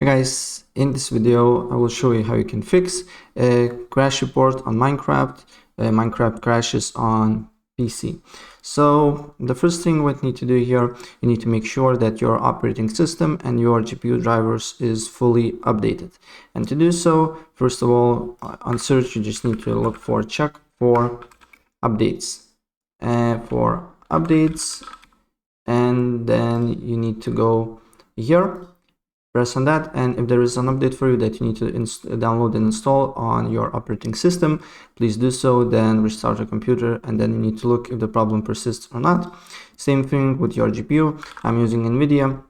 Hi guys, in this video I will show you how you can fix a crash report on Minecraft. Minecraft crashes on PC. So the first thing we need to do here, you need to make sure that your operating system and your GPU drivers is fully updated. And to do so, first of all, on search you just need to look for check for updates. And then you need to go here, press on that, and if there is an update for you that you need to download and install on your operating system, please do so. Then restart your computer, and then you need to look if the problem persists or not. Same thing with your GPU. I'm using NVIDIA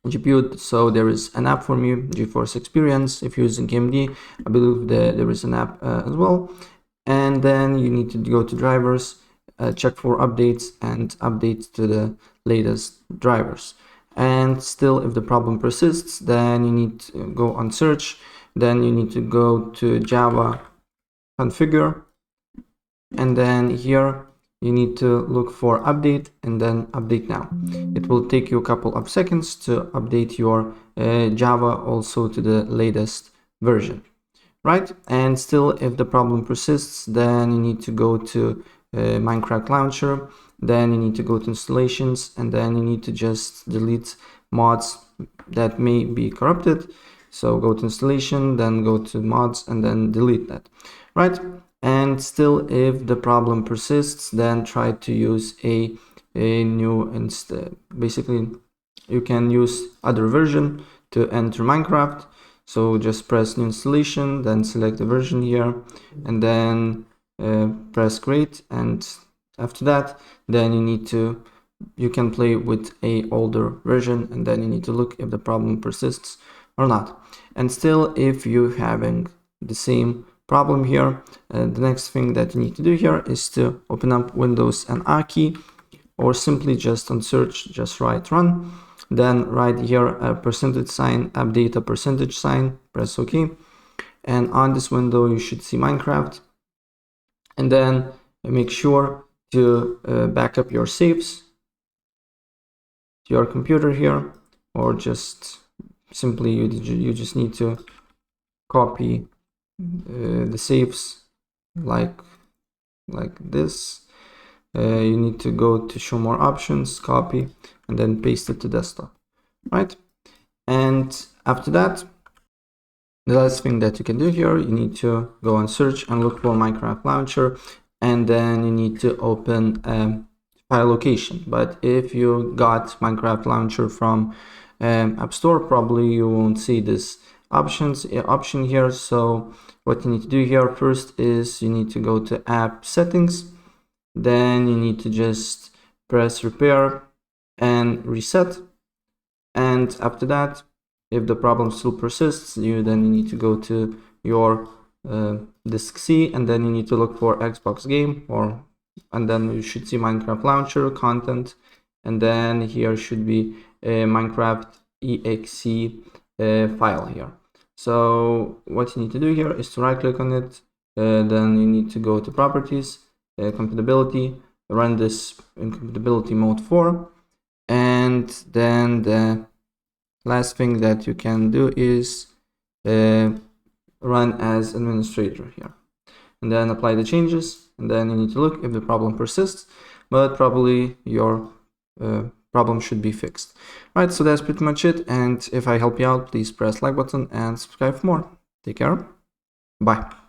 GPU, so there is an app for me, GeForce Experience. If you're using AMD, I believe there is an app as well. And then you need to go to drivers, check for updates, and update to the latest drivers. And still, if the problem persists, then you need to go on search. Then you need to go to Java configure, and then here you need to look for update and then update now. It will take you a couple of seconds to update your Java also to the latest version, right? And still, if the problem persists, then you need to go to Minecraft launcher. Then you need to go to installations, and then you need to just delete mods that may be corrupted. So go to installation, then go to mods, and then delete that, right? And still, if the problem persists, then try to use a new instead. Basically, you can use other version to enter Minecraft. So just press new installation, then select the version here, and then press create. And after that, then you can play with a older version, and then you need to look if the problem persists or not. And still, if you're having the same problem here, the next thing that you need to do here is to open up Windows and Aki, or simply just on search, just write run. Then write here a percentage sign, update a percentage sign, press OK. And on this window, you should see Minecraft. And then make sure to back up your saves to your computer here, or just simply you just need to copy the saves like this. You need to go to show more options, copy, and then paste it to desktop, right? And after that, the last thing that you can do here, you need to go and search and look for Minecraft launcher, and then you need to open file location. But if you got Minecraft launcher from App Store, probably you won't see this option here. So what you need to do here first is you need to go to app settings, then you need to just press repair and reset. And after that, if the problem still persists, then you need to go to your disk C, and then you need to look for Xbox game, and then you should see Minecraft launcher content, and then here should be a Minecraft exe file here. So what you need to do here is to right click on it, then you need to go to properties, compatibility, run this in compatibility mode 4, and then the last thing that you can do is run as administrator here, and then apply the changes, and then you need to look if the problem persists, but probably your problem should be fixed. Right, so that's pretty much it, and if I help you out, please press like button and subscribe for more. Take care, bye.